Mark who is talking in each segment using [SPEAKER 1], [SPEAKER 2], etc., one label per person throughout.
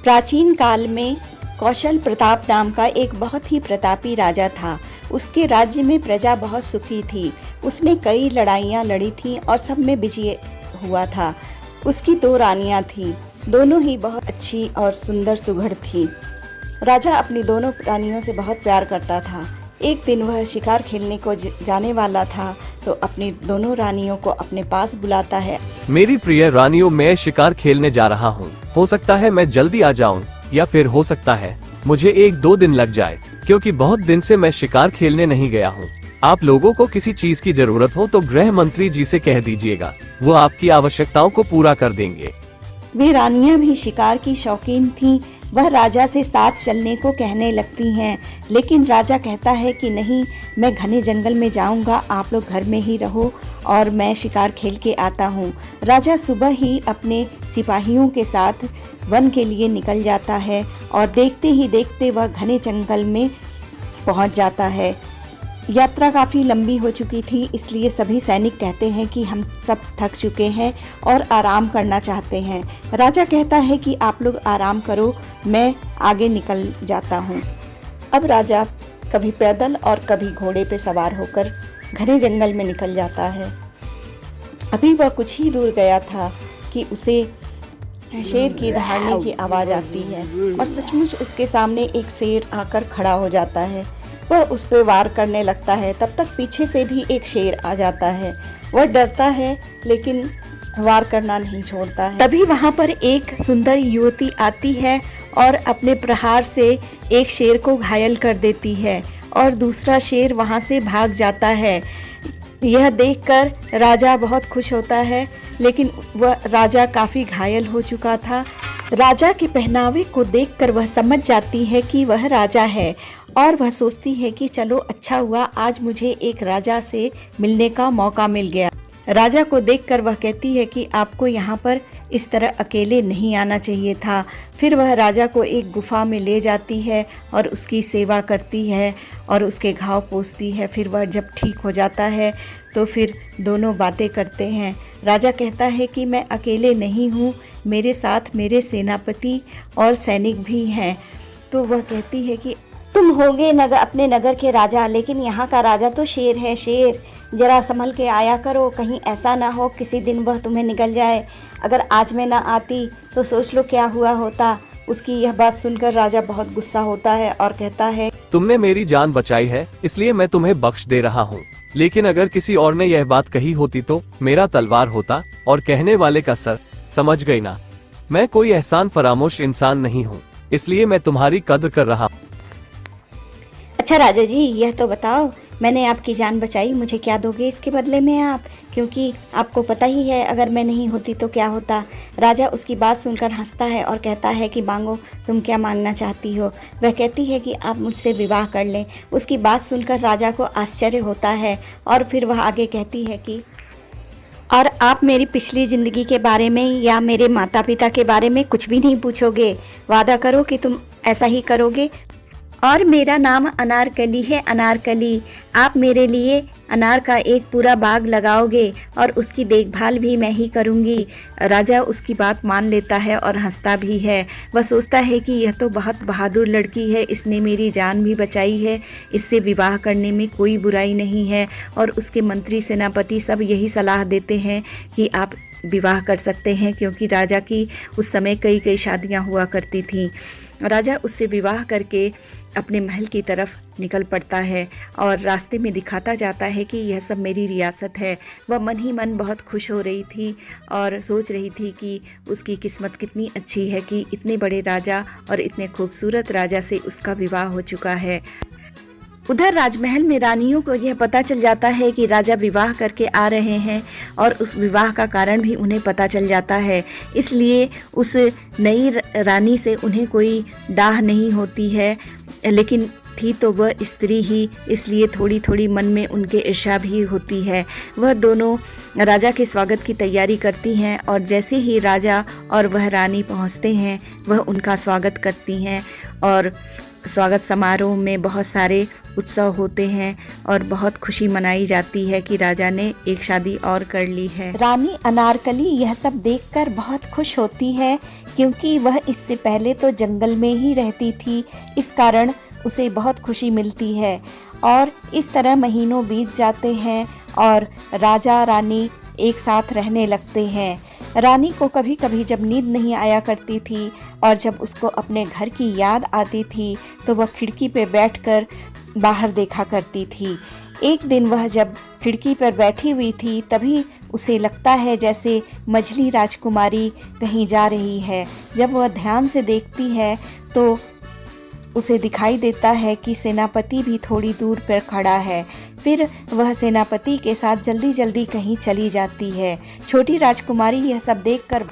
[SPEAKER 1] प्राचीन काल में कौशल प्रताप नाम का एक बहुत ही प्रतापी राजा था। उसके राज्य में प्रजा बहुत सुखी थी। उसने कई लड़ाइयाँ लड़ी थीं और सब में विजय हुआ था। उसकी 2 रानियाँ थीं, दोनों ही बहुत अच्छी और सुंदर सुघड़ थीं। राजा अपनी दोनों रानियों से बहुत प्यार करता था। एक दिन वह शिकार खेलने को जाने वाला था तो अपनी दोनों रानियों को अपने पास बुलाता है।
[SPEAKER 2] मेरी प्रिय रानियों, मैं शिकार खेलने जा रहा हूँ। हो सकता है मैं जल्दी आ जाऊँ या फिर हो सकता है मुझे 1-2 दिन लग जाए, क्योंकि बहुत दिन से मैं शिकार खेलने नहीं गया हूँ। आप लोगों को किसी चीज की जरूरत हो तो गृह मंत्री जी से कह दीजिएगा, वो आपकी आवश्यकताओं को पूरा कर देंगे।
[SPEAKER 1] वे रानियां भी शिकार की शौकीन थीं। वह राजा से साथ चलने को कहने लगती हैं, लेकिन राजा कहता है कि नहीं, मैं घने जंगल में जाऊंगा, आप लोग घर में ही रहो और मैं शिकार खेल के आता हूँ। राजा सुबह ही अपने सिपाहियों के साथ वन के लिए निकल जाता है और देखते ही देखते वह घने जंगल में पहुँच जाता है। यात्रा काफ़ी लंबी हो चुकी थी, इसलिए सभी सैनिक कहते हैं कि हम सब थक चुके हैं और आराम करना चाहते हैं। राजा कहता है कि आप लोग आराम करो, मैं आगे निकल जाता हूँ। अब राजा कभी पैदल और कभी घोड़े पे सवार होकर घने जंगल में निकल जाता है। अभी वह कुछ ही दूर गया था कि उसे शेर की दहाड़ने की आवाज़ आती है और सचमुच उसके सामने एक शेर आकर खड़ा हो जाता है। वह उस पर वार करने लगता है। तब तक पीछे से भी एक शेर आ जाता है। वह डरता है लेकिन वार करना नहीं छोड़ता है। तभी वहाँ पर एक सुंदर युवती आती है और अपने प्रहार से एक शेर को घायल कर देती है और दूसरा शेर वहाँ से भाग जाता है। यह देखकर राजा बहुत खुश होता है, लेकिन वह राजा काफ़ी घायल हो चुका था। राजा के पहनावे को देखकर वह समझ जाती है कि वह राजा है और वह सोचती है कि चलो अच्छा हुआ, आज मुझे एक राजा से मिलने का मौका मिल गया। राजा को देखकर वह कहती है कि आपको यहाँ पर इस तरह अकेले नहीं आना चाहिए था। फिर वह राजा को एक गुफा में ले जाती है और उसकी सेवा करती है और उसके घाव पोंछती है। फिर वह जब ठीक हो जाता है तो फिर दोनों बातें करते हैं। राजा कहता है कि मैं अकेले नहीं हूँ, मेरे साथ मेरे सेनापति और सैनिक भी हैं। तो वह कहती है कि तुम होगे अपने नगर के राजा, लेकिन यहाँ का राजा तो शेर है। शेर, जरा संभल के आया करो, कहीं ऐसा ना हो किसी दिन वह तुम्हें निगल जाए। अगर आज मैं ना आती तो सोच लो क्या हुआ होता। उसकी यह बात सुनकर राजा बहुत गुस्सा होता है और कहता है,
[SPEAKER 2] तुमने मेरी जान बचाई है इसलिए मैं तुम्हें बख्श दे रहा हूँ, लेकिन अगर किसी और ने यह बात कही होती तो मेरा तलवार होता और कहने वाले का सर। समझ गई ना? मैं कोई एहसान फरामोश इंसान नहीं हूँ, इसलिए मैं तुम्हारी कद्र कर रहा हूँ।
[SPEAKER 1] अच्छा राजा जी, यह तो बताओ, मैंने आपकी जान बचाई, मुझे क्या दोगे इसके बदले में आप? क्योंकि आपको पता ही है अगर मैं नहीं होती तो क्या होता। राजा उसकी बात सुनकर हंसता है और कहता है कि मांगो, तुम क्या मांगना चाहती हो? वह कहती है कि आप मुझसे विवाह कर लें। उसकी बात सुनकर राजा को आश्चर्य होता है और फिर वह आगे कहती है कि और आप मेरी पिछली ज़िंदगी के बारे में या मेरे माता पिता के बारे में कुछ भी नहीं पूछोगे? वादा करो कि तुम ऐसा ही करोगे। और मेरा नाम अनारकली है, अनारकली। आप मेरे लिए अनार का एक पूरा बाग लगाओगे और उसकी देखभाल भी मैं ही करूँगी। राजा उसकी बात मान लेता है और हंसता भी है। वह सोचता है कि यह तो बहुत बहादुर लड़की है, इसने मेरी जान भी बचाई है, इससे विवाह करने में कोई बुराई नहीं है। और उसके मंत्री सेनापति सब यही सलाह देते हैं कि आप विवाह कर सकते हैं, क्योंकि राजा की उस समय कई शादियाँ हुआ करती थीं। राजा उससे विवाह करके अपने महल की तरफ निकल पड़ता है और रास्ते में दिखाता जाता है कि यह सब मेरी रियासत है। वह मन ही मन बहुत खुश हो रही थी और सोच रही थी कि उसकी किस्मत कितनी अच्छी है कि इतने बड़े राजा और इतने खूबसूरत राजा से उसका विवाह हो चुका है। उधर राजमहल में रानियों को यह पता चल जाता है कि राजा विवाह करके आ रहे हैं और उस विवाह का कारण भी उन्हें पता चल जाता है। इसलिए उस नई रानी से उन्हें कोई डाह नहीं होती है, लेकिन थी तो वह स्त्री ही, इसलिए थोड़ी थोड़ी मन में उनके ईर्ष्या भी होती है। वह दोनों राजा के स्वागत की तैयारी करती हैं और जैसे ही राजा और वह रानी पहुंचते हैं वह उनका स्वागत करती हैं और स्वागत समारोह में बहुत सारे उत्सव होते हैं और बहुत खुशी मनाई जाती है कि राजा ने एक शादी और कर ली है। रानी अनारकली यह सब देखकर बहुत खुश होती है, क्योंकि वह इससे पहले तो जंगल में ही रहती थी, इस कारण उसे बहुत खुशी मिलती है। और इस तरह महीनों बीत जाते हैं और राजा रानी एक साथ रहने लगते हैं। रानी को कभी कभी जब नींद नहीं आया करती थी और जब उसको अपने घर की याद आती थी तो वह खिड़की पर बैठकर बाहर देखा करती थी। एक दिन वह जब खिड़की पर बैठी हुई थी तभी उसे लगता है जैसे मझली राजकुमारी कहीं जा रही है। जब वह ध्यान से देखती है तो उसे दिखाई देता है कि सेनापति भी थोड़ी दूर पर खड़ा है। फिर वह सेनापति के साथ जल्दी जल्दी कहीं चली जाती है। छोटी राजकुमारी यह सब देखकर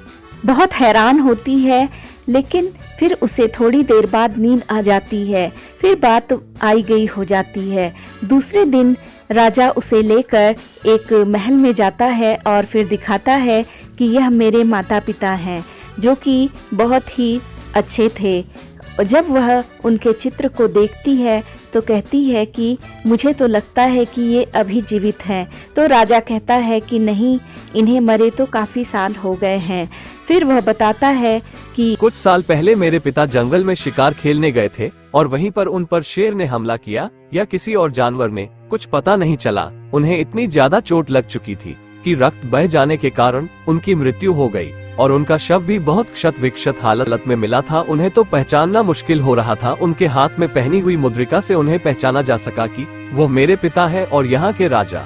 [SPEAKER 1] बहुत हैरान होती है, लेकिन फिर उसे थोड़ी देर बाद नींद आ जाती है। फिर बात आई गई हो जाती है। दूसरे दिन राजा उसे लेकर एक महल में जाता है और फिर दिखाता है कि यह मेरे माता पिता हैं, जो कि बहुत ही अच्छे थे। जब वह उनके चित्र को देखती है तो कहती है कि मुझे तो लगता है कि ये अभी जीवित हैं। तो राजा कहता है कि नहीं, इन्हें मरे तो काफ़ी साल हो गए हैं। फिर वह बताता है कि
[SPEAKER 2] कुछ साल पहले मेरे पिता जंगल में शिकार खेलने गए थे और वहीं पर उन पर शेर ने हमला किया या किसी और जानवर ने, कुछ पता नहीं चला। उन्हें इतनी ज्यादा चोट लग चुकी थी कि रक्त बह जाने के कारण उनकी मृत्यु हो गई और उनका शव भी बहुत क्षत विक्षत हालत में मिला था। उन्हें तो पहचानना मुश्किल हो रहा था। उनके हाथ में पहनी हुई मुद्रिका से उन्हें पहचाना जा सका कि वो मेरे पिता है और यहाँ के राजा।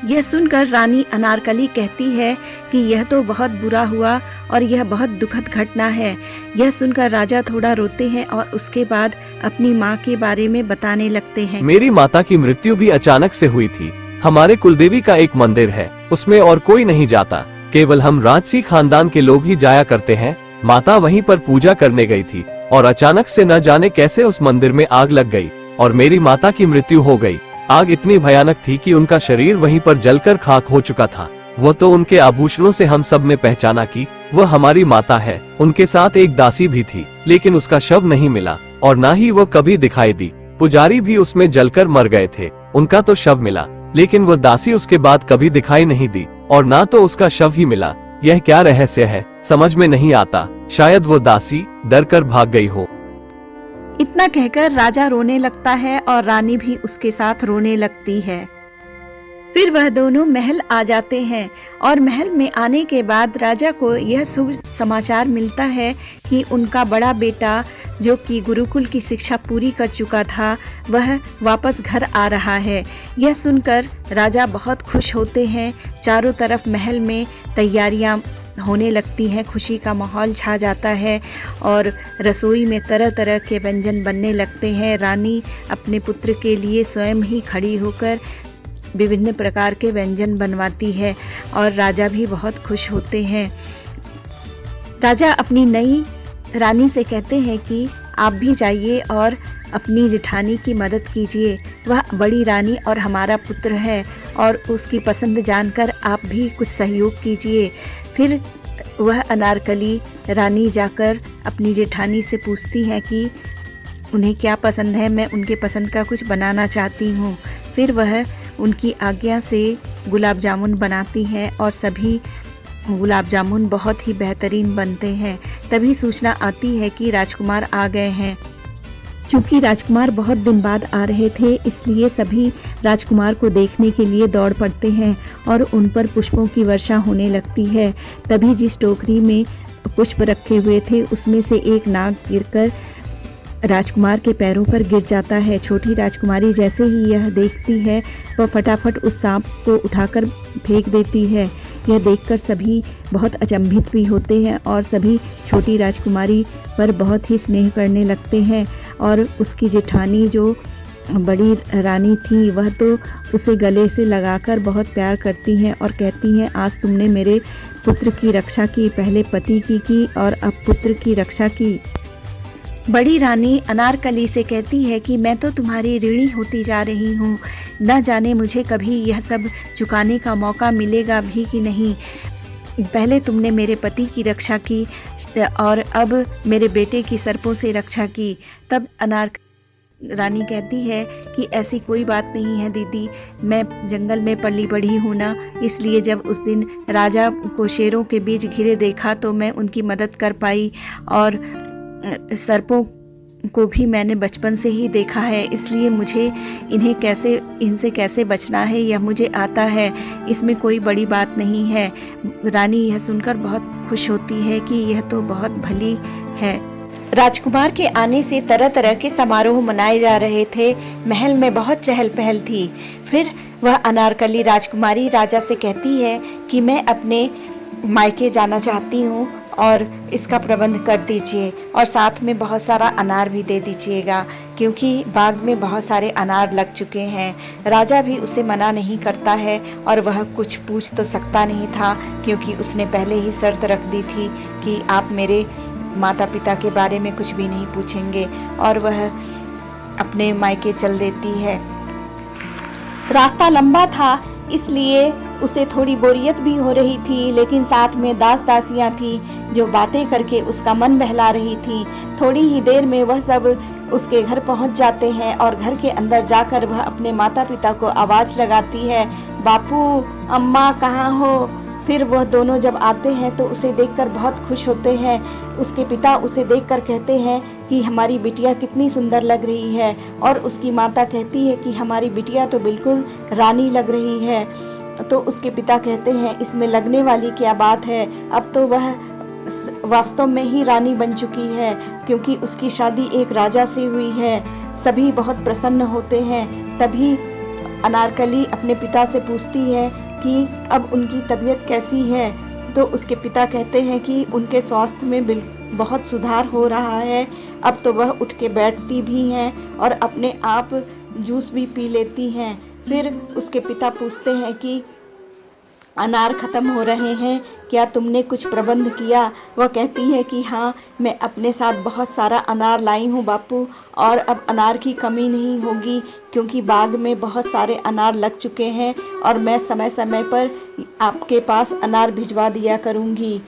[SPEAKER 1] यह सुनकर रानी अनारकली कहती है कि यह तो बहुत बुरा हुआ और यह बहुत दुखद घटना है। यह सुनकर राजा थोड़ा रोते हैं और उसके बाद अपनी माँ के बारे में बताने लगते हैं।
[SPEAKER 2] मेरी माता की मृत्यु भी अचानक से हुई थी। हमारे कुलदेवी का एक मंदिर है, उसमें और कोई नहीं जाता, केवल हम राजसी खानदान के लोग ही जाया करते हैं। माता वहीं पर पूजा करने गई थी और अचानक से न जाने कैसे उस मंदिर में आग लग गई और मेरी माता की मृत्यु हो गई। आग इतनी भयानक थी कि उनका शरीर वहीं पर जलकर खाक हो चुका था। वो तो उनके आभूषणों से हम सब ने पहचाना कि वह हमारी माता है। उनके साथ एक दासी भी थी, लेकिन उसका शव नहीं मिला और न ही वो कभी दिखाई दी। पुजारी भी उसमें जलकर मर गए थे। उनका तो शव मिला, लेकिन वह दासी उसके बाद कभी दिखाई नहीं दी और ना तो उसका शव ही मिला। यह क्या रहस्य है, समझ में नहीं आता। शायद वो दासी डर कर भाग गई हो।
[SPEAKER 1] इतना कहकर राजा रोने लगता है और रानी भी उसके साथ रोने लगती है। फिर वह दोनों महल आ जाते हैं और महल में आने के बाद राजा को यह शुभ समाचार मिलता है कि उनका बड़ा बेटा, जो कि गुरुकुल की शिक्षा पूरी कर चुका था, वह वापस घर आ रहा है। यह सुनकर राजा बहुत खुश होते हैं। चारों तरफ महल में तैयारियां होने लगती हैं, खुशी का माहौल छा जाता है और रसोई में तरह तरह के व्यंजन बनने लगते हैं। रानी अपने पुत्र के लिए स्वयं ही खड़ी होकर विभिन्न प्रकार के व्यंजन बनवाती है और राजा भी बहुत खुश होते हैं। राजा अपनी नई रानी से कहते हैं कि आप भी जाइए और अपनी जेठानी की मदद कीजिए। वह बड़ी रानी और हमारा पुत्र है और उसकी पसंद जानकर आप भी कुछ सहयोग कीजिए। फिर वह अनारकली रानी जाकर अपनी जेठानी से पूछती हैं कि उन्हें क्या पसंद है, मैं उनके पसंद का कुछ बनाना चाहती हूँ। फिर वह उनकी आज्ञा से गुलाब जामुन बनाती हैं और सभी गुलाब जामुन बहुत ही बेहतरीन बनते हैं। तभी सूचना आती है कि राजकुमार आ गए हैं। चूँकि राजकुमार बहुत दिन बाद आ रहे थे, इसलिए सभी राजकुमार को देखने के लिए दौड़ पड़ते हैं और उन पर पुष्पों की वर्षा होने लगती है। तभी जिस टोकरी में पुष्प रखे हुए थे उसमें से एक नाग गिरकर राजकुमार के पैरों पर गिर जाता है। छोटी राजकुमारी जैसे ही यह देखती है, वह फटाफट उस सांप को उठाकर फेंक देती है। यह देखकर सभी बहुत अचंभित भी होते हैं और सभी छोटी राजकुमारी पर बहुत ही स्नेह करने लगते हैं और उसकी जेठानी जो बड़ी रानी थी वह तो उसे गले से लगाकर बहुत प्यार करती हैं और कहती हैं, आज तुमने मेरे पुत्र की रक्षा की, पहले पति की और अब पुत्र की रक्षा की। बड़ी रानी अनारकली से कहती है कि मैं तो तुम्हारी ऋणी होती जा रही हूँ, न जाने मुझे कभी यह सब चुकाने का मौका मिलेगा भी कि नहीं। पहले तुमने मेरे पति की रक्षा की और अब मेरे बेटे की सर्पों से रक्षा की। तब रानी कहती है कि ऐसी कोई बात नहीं है दीदी, मैं जंगल में पली बढ़ी हूँ ना, इसलिए जब उस दिन राजा को शेरों के बीच घिरे देखा तो मैं उनकी मदद कर पाई, और सर्पों को भी मैंने बचपन से ही देखा है, इसलिए मुझे इनसे कैसे बचना है यह मुझे आता है, इसमें कोई बड़ी बात नहीं है। रानी यह सुनकर बहुत खुश होती है कि यह तो बहुत भली है। राजकुमार के आने से तरह तरह के समारोह मनाए जा रहे थे। महल में बहुत चहल पहल थी। फिर वह अनारकली राजकुमारी राजा से कहती है कि मैं अपने मायके जाना चाहती हूँ और इसका प्रबंध कर दीजिए, और साथ में बहुत सारा अनार भी दे दीजिएगा, क्योंकि बाग में बहुत सारे अनार लग चुके हैं। राजा भी उसे मना नहीं करता है, और वह कुछ पूछ तो सकता नहीं था, क्योंकि उसने पहले ही शर्त रख दी थी कि आप मेरे माता पिता के बारे में कुछ भी नहीं पूछेंगे, और वह अपने मायके चल देती है। रास्ता लंबा था, इसलिए उसे थोड़ी बोरियत भी हो रही थी, लेकिन साथ में दास दासियां थी जो बातें करके उसका मन बहला रही थी। थोड़ी ही देर में वह सब उसके घर पहुंच जाते हैं, और घर के अंदर जाकर वह अपने माता पिता को आवाज़ लगाती है, बापू अम्मा कहाँ हो। फिर वह दोनों जब आते हैं तो उसे देखकर बहुत खुश होते हैं। उसके पिता उसे देखकर कहते हैं कि हमारी बिटिया कितनी सुंदर लग रही है, और उसकी माता कहती है कि हमारी बिटिया तो बिल्कुल रानी लग रही है। तो उसके पिता कहते हैं इसमें लगने वाली क्या बात है, अब तो वह वास्तव में ही रानी बन चुकी है, क्योंकि उसकी शादी एक राजा से हुई है। सभी बहुत प्रसन्न होते हैं। तभी अनारकली अपने पिता से पूछती है कि अब उनकी तबीयत कैसी है। तो उसके पिता कहते हैं कि उनके स्वास्थ्य में बहुत सुधार हो रहा है, अब तो वह उठ के बैठती भी हैं और अपने आप जूस भी पी लेती हैं। फिर उसके पिता पूछते हैं कि अनार ख़त्म हो रहे हैं, क्या तुमने कुछ प्रबंध किया। वह कहती है कि हाँ, मैं अपने साथ बहुत सारा अनार लाई हूँ बापू, और अब अनार की कमी नहीं होगी, क्योंकि बाग में बहुत सारे अनार लग चुके हैं, और मैं समय समय पर आपके पास अनार भिजवा दिया करूँगी।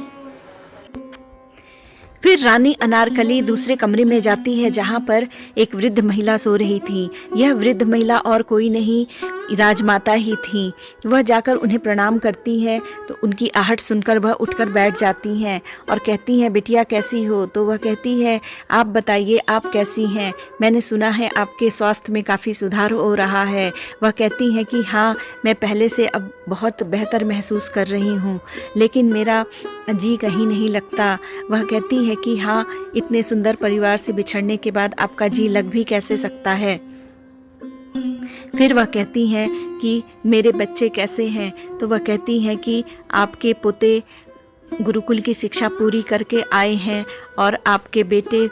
[SPEAKER 1] फिर रानी अनारकली दूसरे कमरे में जाती है, जहाँ पर एक वृद्ध महिला सो रही थी। यह वृद्ध महिला और कोई नहीं, राजमाता ही थी। वह जाकर उन्हें प्रणाम करती है, तो उनकी आहट सुनकर वह उठकर बैठ जाती हैं और कहती हैं, बिटिया कैसी हो। तो वह कहती है, आप बताइए आप कैसी हैं, मैंने सुना है आपके स्वास्थ्य में काफ़ी सुधार हो रहा है। वह कहती हैं कि हाँ, मैं पहले से अब बहुत बेहतर महसूस कर रही हूँ, लेकिन मेरा जी कहीं नहीं लगता। वह कहती है कि हाँ, इतने सुंदर परिवार से बिछड़ने के बाद आपका जी लग भी कैसे सकता है। फिर वह कहती हैं कि मेरे बच्चे कैसे हैं। तो वह कहती हैं कि आपके पोते गुरुकुल की शिक्षा पूरी करके आए हैं, और आपके बेटे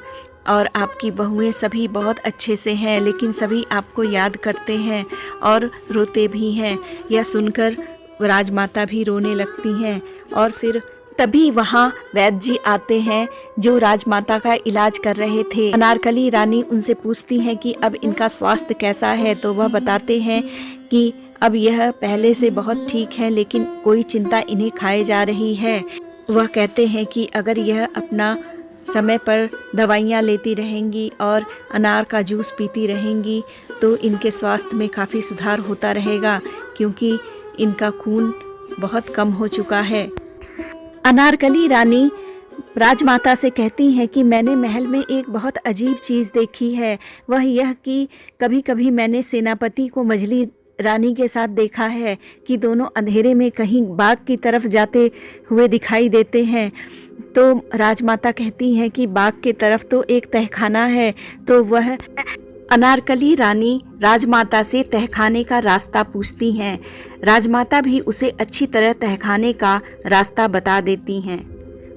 [SPEAKER 1] और आपकी बहुएं सभी बहुत अच्छे से हैं, लेकिन सभी आपको याद करते हैं और रोते भी हैं। यह सुनकर राजमाता भी रोने लगती हैं, और फिर तभी वहाँ वैद्य जी आते हैं जो राजमाता का इलाज कर रहे थे। अनारकली रानी उनसे पूछती हैं कि अब इनका स्वास्थ्य कैसा है। तो वह बताते हैं कि अब यह पहले से बहुत ठीक है, लेकिन कोई चिंता इन्हें खाए जा रही है। वह कहते हैं कि अगर यह अपना समय पर दवाइयाँ लेती रहेंगी और अनार का जूस पीती रहेंगी तो इनके स्वास्थ्य में काफ़ी सुधार होता रहेगा, क्योंकि इनका खून बहुत कम हो चुका है। अनारकली रानी राजमाता से कहती हैं कि मैंने महल में एक बहुत अजीब चीज़ देखी है। वह यह कि कभी कभी मैंने सेनापति को मझली रानी के साथ देखा है कि दोनों अंधेरे में कहीं बाग की तरफ जाते हुए दिखाई देते हैं। तो राजमाता कहती हैं कि बाग की तरफ तो एक तहखाना है। तो वह अनारकली रानी राजमाता से तहखाने का रास्ता पूछती हैं। राजमाता भी उसे अच्छी तरह तहखाने का रास्ता बता देती हैं।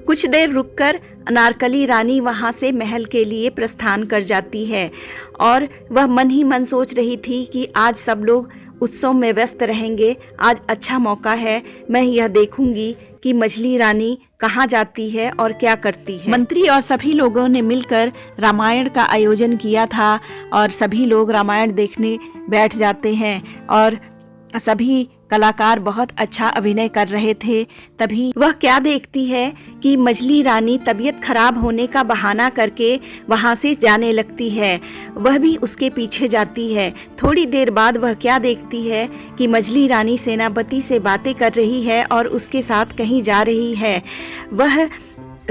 [SPEAKER 1] कुछ देर रुककर अनारकली रानी वहां से महल के लिए प्रस्थान कर जाती है, और वह मन ही मन सोच रही थी कि आज सब लोग उत्सव में व्यस्त रहेंगे, आज अच्छा मौका है, मैं यह देखूंगी कि मझली रानी कहाँ जाती है और क्या करती है। मंत्री और सभी लोगों ने मिलकर रामायण का आयोजन किया था, और सभी लोग रामायण देखने बैठ जाते हैं, और सभी कलाकार बहुत अच्छा अभिनय कर रहे थे। तभी वह क्या देखती है कि मछली रानी तबीयत खराब होने का बहाना करके वहां से जाने लगती है। वह भी उसके पीछे जाती है। थोड़ी देर बाद वह क्या देखती है कि मछली रानी सेनापति से बातें कर रही है और उसके साथ कहीं जा रही है। वह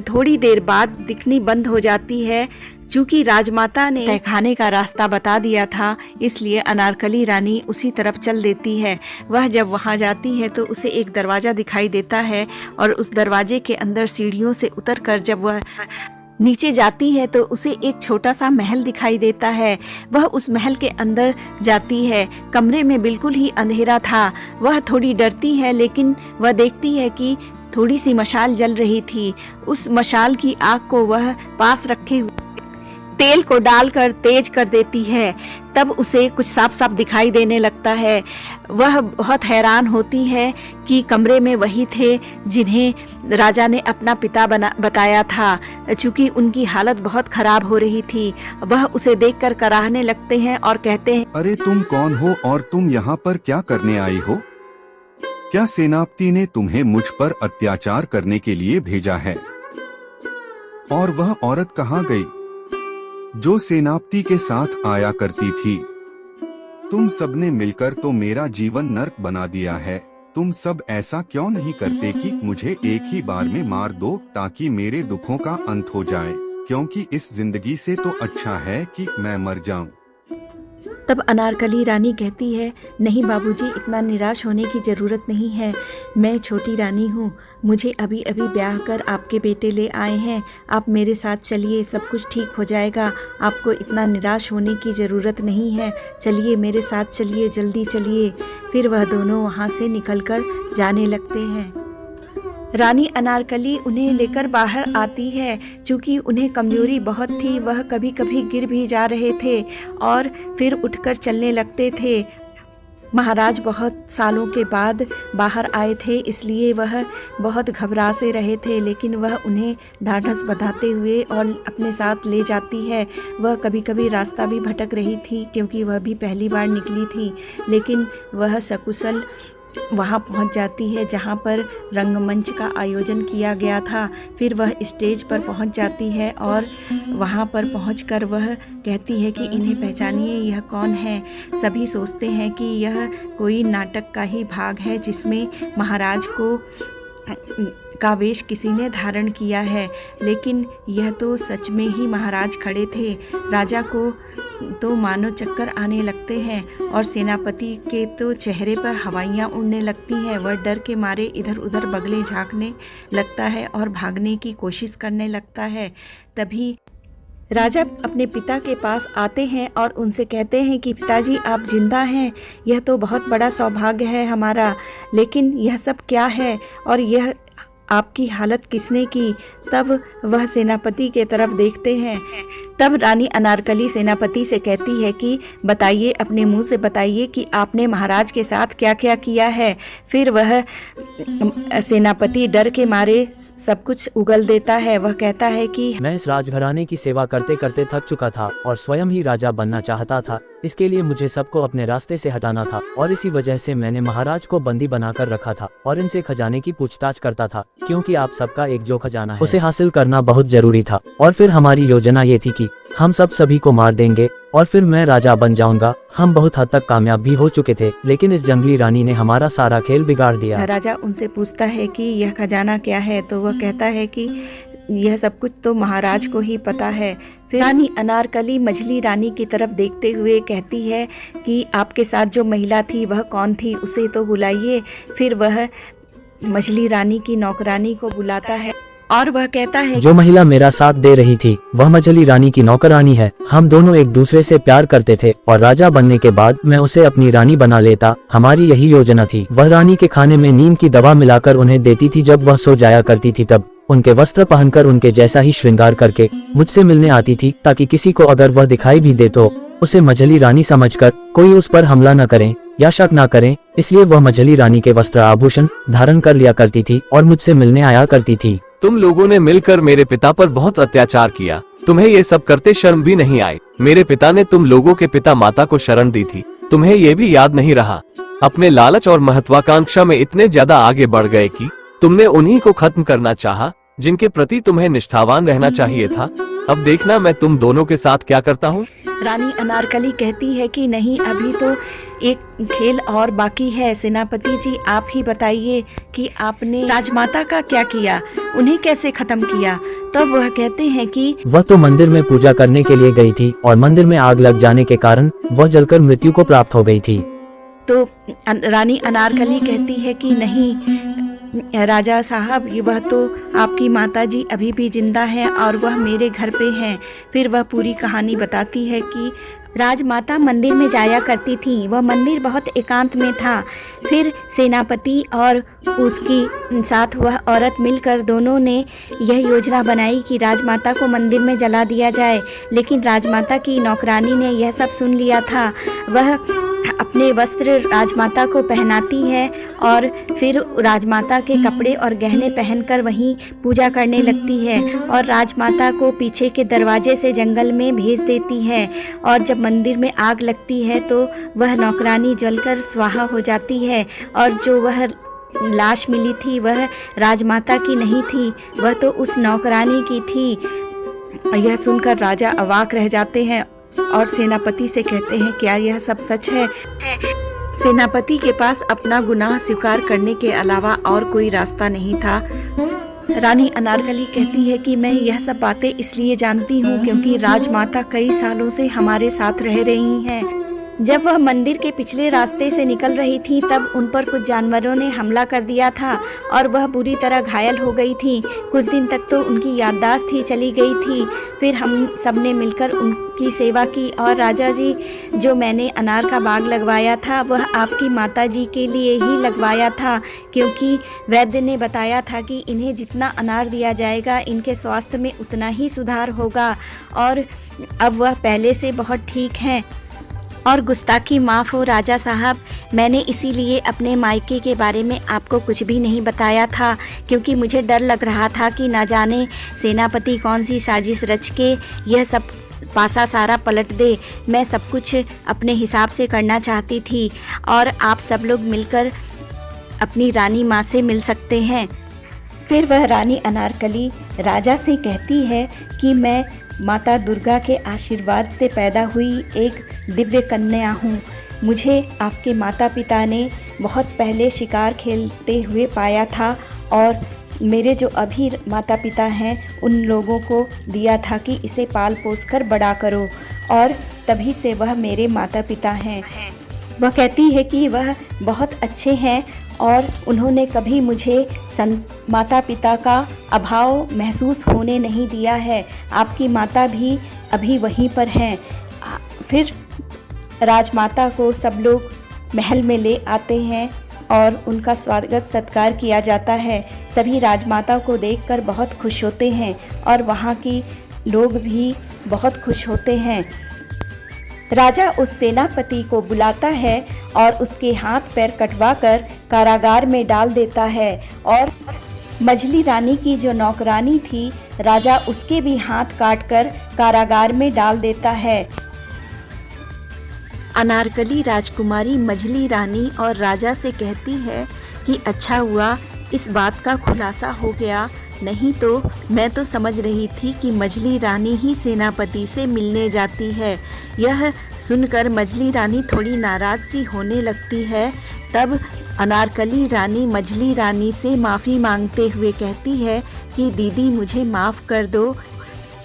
[SPEAKER 1] थोड़ी देर बाद दिखनी बंद हो जाती है। चूंकि राजमाता ने तहखाने का रास्ता बता दिया था, इसलिए अनारकली रानी उसी तरफ चल देती है। वह जब वहां जाती है तो उसे एक दरवाज़ा दिखाई देता है और उस दरवाजे के अंदर सीढ़ियों से उतरकर जब वह नीचे जाती है तो उसे एक छोटा सा महल दिखाई देता है। वह उस महल के अंदर जाती है। कमरे में बिल्कुल ही अंधेरा था। वह थोड़ी डरती है, लेकिन वह देखती है कि थोड़ी सी मशाल जल रही थी। उस मशाल की आग को वह पास रखे हुए तेल को डालकर तेज कर देती है। तब उसे कुछ साफ साफ दिखाई देने लगता है। वह बहुत हैरान होती है कि कमरे में वही थे जिन्हें राजा ने अपना पिता बताया था। चूंकि उनकी हालत बहुत खराब हो रही थी, वह उसे देखकर कराहने लगते हैं और कहते हैं,
[SPEAKER 3] अरे तुम कौन हो और तुम यहाँ पर क्या करने आई हो? क्या सेनापति ने तुम्हें मुझ पर अत्याचार करने के लिए भेजा है? और वह औरत कहाँ गई जो सेनापति के साथ आया करती थी? तुम सबने मिलकर तो मेरा जीवन नर्क बना दिया है। तुम सब ऐसा क्यों नहीं करते कि मुझे एक ही बार में मार दो ताकि मेरे दुखों का अंत हो जाए, क्योंकि इस जिंदगी से तो अच्छा है कि मैं मर जाऊं।
[SPEAKER 1] तब अनारकली रानी कहती है, नहीं बाबूजी, इतना निराश होने की ज़रूरत नहीं है। मैं छोटी रानी हूँ। मुझे अभी अभी ब्याह कर आपके बेटे ले आए हैं। आप मेरे साथ चलिए, सब कुछ ठीक हो जाएगा। आपको इतना निराश होने की ज़रूरत नहीं है। चलिए मेरे साथ चलिए, जल्दी चलिए। फिर वह दोनों वहाँ से निकलकर जाने लगते हैं। रानी अनारकली उन्हें लेकर बाहर आती है। चूँकि उन्हें कमजोरी बहुत थी, वह कभी कभी गिर भी जा रहे थे और फिर उठकर चलने लगते थे। महाराज बहुत सालों के बाद बाहर आए थे, इसलिए वह बहुत घबरा से रहे थे, लेकिन वह उन्हें ढाढ़स बंधाते हुए और अपने साथ ले जाती है। वह कभी कभी रास्ता भी भटक रही थी, क्योंकि वह भी पहली बार निकली थी, लेकिन वह सकुशल वहाँ पहुँच जाती है जहाँ पर रंगमंच का आयोजन किया गया था। फिर वह स्टेज पर पहुँच जाती है और वहाँ पर पहुँचकर वह कहती है कि इन्हें पहचानिए, यह कौन है। सभी सोचते हैं कि यह कोई नाटक का ही भाग है जिसमें महाराज का वेश किसी ने धारण किया है, लेकिन यह तो सच में ही महाराज खड़े थे। राजा को तो मानो चक्कर आने लगते हैं और सेनापति के तो चेहरे पर हवाइयाँ उड़ने लगती हैं। वह डर के मारे इधर उधर बगले झांकने लगता है और भागने की कोशिश करने लगता है। तभी राजा अपने पिता के पास आते हैं और उनसे कहते हैं कि पिताजी, आप जिंदा हैं, यह तो बहुत बड़ा सौभाग्य है हमारा। लेकिन यह सब क्या है और यह आपकी हालत किसने की? तब वह सेनापति के तरफ देखते हैं। तब रानी अनारकली सेनापति से कहती है कि बताइए, अपने मुंह से बताइए कि आपने महाराज के साथ क्या क्या किया है। फिर वह सेनापति डर के मारे सब कुछ उगल देता है। वह कहता है कि
[SPEAKER 4] मैं इस राजघराने की सेवा करते करते थक चुका था और स्वयं ही राजा बनना चाहता था। इसके लिए मुझे सबको अपने रास्ते से हटाना था और इसी वजह से मैंने महाराज को बंदी बनाकर रखा था और इनसे खजाने की पूछताछ करता था, क्योंकि आप सबका एक जो खजाना है उसे हासिल करना बहुत जरूरी था। और फिर हमारी योजना ये थी कि हम सब सभी को मार देंगे और फिर मैं राजा बन जाऊंगा। हम बहुत हद तक कामयाब भी हो चुके थे, लेकिन इस जंगली रानी ने हमारा सारा खेल बिगाड़ दिया।
[SPEAKER 1] राजा उनसे पूछता है कि यह खजाना क्या है, तो वह कहता है कि यह सब कुछ तो महाराज को ही पता है। फिर रानी अनारकली मछली रानी की तरफ देखते हुए कहती है कि आपके साथ जो महिला थी वह कौन थी, उसे तो बुलाइए। फिर वह मछली रानी की नौकरानी को बुलाता है और वह कहता है,
[SPEAKER 4] जो महिला मेरा साथ दे रही थी वह मछली रानी की नौकरानी है। हम दोनों एक दूसरे से प्यार करते थे और राजा बनने के बाद मैं उसे अपनी रानी बना लेता। हमारी यही योजना थी। वह रानी के खाने में नींद की दवा मिलाकर उन्हें देती थी जब वह सो जाया करती थी। तब उनके वस्त्र पहनकर उनके जैसा ही श्रृंगार करके मुझसे मिलने आती थी, ताकि किसी को अगर वह दिखाई भी दे तो उसे मछली रानी समझकर कोई उस पर हमला न करे या शक न करें। इसलिए वह मछली रानी के वस्त्र आभूषण धारण कर लिया करती थी और मुझसे मिलने आया करती थी।
[SPEAKER 2] तुम लोगों ने मिलकर मेरे पिता पर बहुत अत्याचार किया। तुम्हें ये सब करते शर्म भी नहीं आई। मेरे पिता ने तुम लोगों के पिता माता को शरण दी थी, तुम्हें ये भी याद नहीं रहा। अपने लालच और महत्वाकांक्षा में इतने ज्यादा आगे बढ़ गए कि तुमने उन्हीं को खत्म करना चाहा जिनके प्रति तुम्हें निष्ठावान रहना चाहिए था। अब देखना मैं तुम दोनों के साथ क्या करता हूँ।
[SPEAKER 1] रानी अनारकली कहती है कि नहीं, अभी तो एक खेल और बाकी है। सेनापति जी, आप ही बताइए कि आपने राजमाता का क्या किया, उन्हें कैसे खत्म किया। तब वह कहते हैं कि
[SPEAKER 4] वह तो मंदिर में पूजा करने के लिए गई थी और मंदिर में आग लग जाने के कारण वह जलकर मृत्यु को प्राप्त हो गई थी।
[SPEAKER 1] तो रानी अनारकली कहती है कि नहीं राजा साहब, वह तो आपकी माता जी अभी भी जिंदा हैं और वह मेरे घर पे हैं। फिर वह पूरी कहानी बताती है कि राजमाता मंदिर में जाया करती थी। वह मंदिर बहुत एकांत में था। फिर सेनापति और उसकी साथ वह औरत मिलकर दोनों ने यह योजना बनाई कि राजमाता को मंदिर में जला दिया जाए। लेकिन राजमाता की नौकरानी ने यह सब सुन लिया था। वह अपने वस्त्र राजमाता को पहनाती है और फिर राजमाता के कपड़े और गहने पहनकर वहीं पूजा करने लगती है और राजमाता को पीछे के दरवाजे से जंगल में भेज देती है। और जब मंदिर में आग लगती है तो वह नौकरानी जलकर स्वाहा हो जाती है और जो वह लाश मिली थी वह राजमाता की नहीं थी, वह तो उस नौकरानी की थी। यह सुनकर राजा अवाक रह जाते हैं और सेनापति से कहते हैं, क्या यह सब सच है? सेनापति के पास अपना गुनाह स्वीकार करने के अलावा और कोई रास्ता नहीं था। रानी अनारकली कहती है कि मैं यह सब बातें इसलिए जानती हूँ क्योंकि राजमाता कई सालों से हमारे साथ रह रही हैं। जब वह मंदिर के पिछले रास्ते से निकल रही थी तब उन पर कुछ जानवरों ने हमला कर दिया था और वह बुरी तरह घायल हो गई थी। कुछ दिन तक तो उनकी याददाश्त ही चली गई थी। फिर हम सब ने मिलकर उनकी सेवा की और राजा जी, जो मैंने अनार का बाग लगवाया था वह आपकी माता जी के लिए ही लगवाया था क्योंकि वैद्य ने बताया था कि इन्हें जितना अनार दिया जाएगा इनके स्वास्थ्य में उतना ही सुधार होगा और अब वह पहले से बहुत ठीक हैं। और गुस्ताखी माफ़ हो राजा साहब, मैंने इसीलिए अपने मायके के बारे में आपको कुछ भी नहीं बताया था क्योंकि मुझे डर लग रहा था कि ना जाने सेनापति कौन सी साजिश रच के यह सब पासा सारा पलट दे। मैं सब कुछ अपने हिसाब से करना चाहती थी और आप सब लोग मिलकर अपनी रानी माँ से मिल सकते हैं।
[SPEAKER 5] फिर वह रानी अनारकली राजा से कहती है कि मैं माता दुर्गा के आशीर्वाद से पैदा हुई एक दिव्य कन्या हूँ। मुझे आपके माता पिता ने बहुत पहले शिकार खेलते हुए पाया था और मेरे जो अभी माता पिता हैं उन लोगों को दिया था कि इसे पाल पोस कर बड़ा करो और तभी से वह मेरे माता पिता हैं। वह कहती है कि वह बहुत अच्छे हैं और उन्होंने कभी मुझे माता पिता का अभाव महसूस होने नहीं दिया है। आपकी माता भी अभी वहीं पर हैं। फिर राजमाता को सब लोग महल में ले आते हैं और उनका स्वागत सत्कार किया जाता है। सभी राजमाता को देखकर बहुत खुश होते हैं और वहाँ की लोग भी बहुत खुश होते हैं। राजा उस सेनापति को बुलाता है और उसके हाथ पैर कटवाकर कारागार में डाल देता है और मझली रानी की जो नौकरानी थी राजा उसके भी हाथ काटकर कारागार में डाल देता है।
[SPEAKER 1] अनारकली राजकुमारी मझली रानी और राजा से कहती है कि अच्छा हुआ इस बात का खुलासा हो गया, नहीं तो मैं तो समझ रही थी कि मझली रानी ही सेनापति से मिलने जाती है। यह सुनकर मझली रानी थोड़ी नाराज़ सी होने लगती है। तब अनारकली रानी मझली रानी से माफ़ी मांगते हुए कहती है कि दीदी मुझे माफ़ कर दो।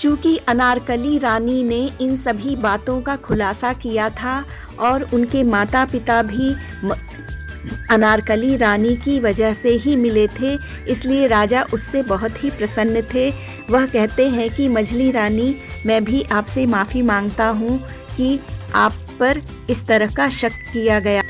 [SPEAKER 1] चूँकि अनारकली रानी ने इन सभी बातों का खुलासा किया था और उनके माता पिता भी अनारकली रानी की वजह से ही मिले थे, इसलिए राजा उससे बहुत ही प्रसन्न थे। वह कहते हैं कि मझली रानी, मैं भी आपसे माफ़ी मांगता हूँ कि आप पर इस तरह का शक किया गया।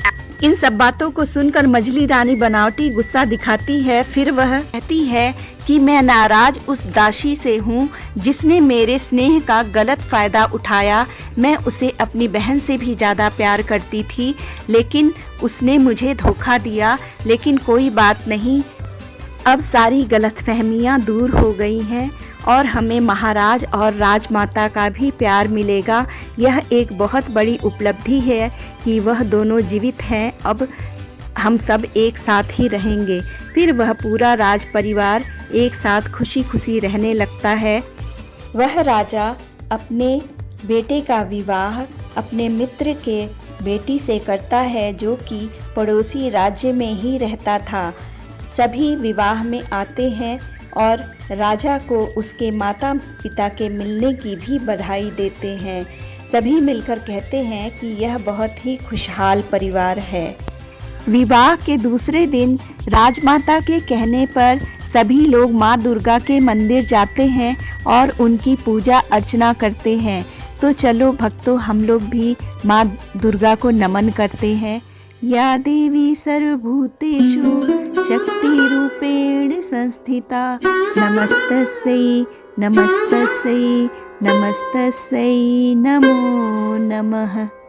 [SPEAKER 1] इन सब बातों को सुनकर मझली रानी बनावटी गुस्सा दिखाती है। फिर वह कहती है कि मैं नाराज उस दासी से हूँ जिसने मेरे स्नेह का गलत फ़ायदा उठाया। मैं उसे अपनी बहन से भी ज़्यादा प्यार करती थी, लेकिन उसने मुझे धोखा दिया। लेकिन कोई बात नहीं, अब सारी गलतफहमियाँ दूर हो गई हैं और हमें महाराज और राजमाता का भी प्यार मिलेगा। यह एक बहुत बड़ी उपलब्धि है कि वह दोनों जीवित हैं। अब हम सब एक साथ ही रहेंगे। फिर वह पूरा राज परिवार एक साथ खुशी खुशी रहने लगता है। वह राजा अपने बेटे का विवाह अपने मित्र के बेटी से करता है, जो कि पड़ोसी राज्य में ही रहता था। सभी विवाह में आते हैं और राजा को उसके माता पिता के मिलने की भी बधाई देते हैं। सभी मिलकर कहते हैं कि यह बहुत ही खुशहाल परिवार है। विवाह के दूसरे दिन राजमाता के कहने पर सभी लोग माँ दुर्गा के मंदिर जाते हैं और उनकी पूजा अर्चना करते हैं। तो चलो भक्तों, हम लोग भी माँ दुर्गा को नमन करते हैं। या देवी सर्वभूतेषु शक्तिरूपेण संस्थिता नमस्तस्यै नमस्तस्यै नमस्तस्यै नमो नमः।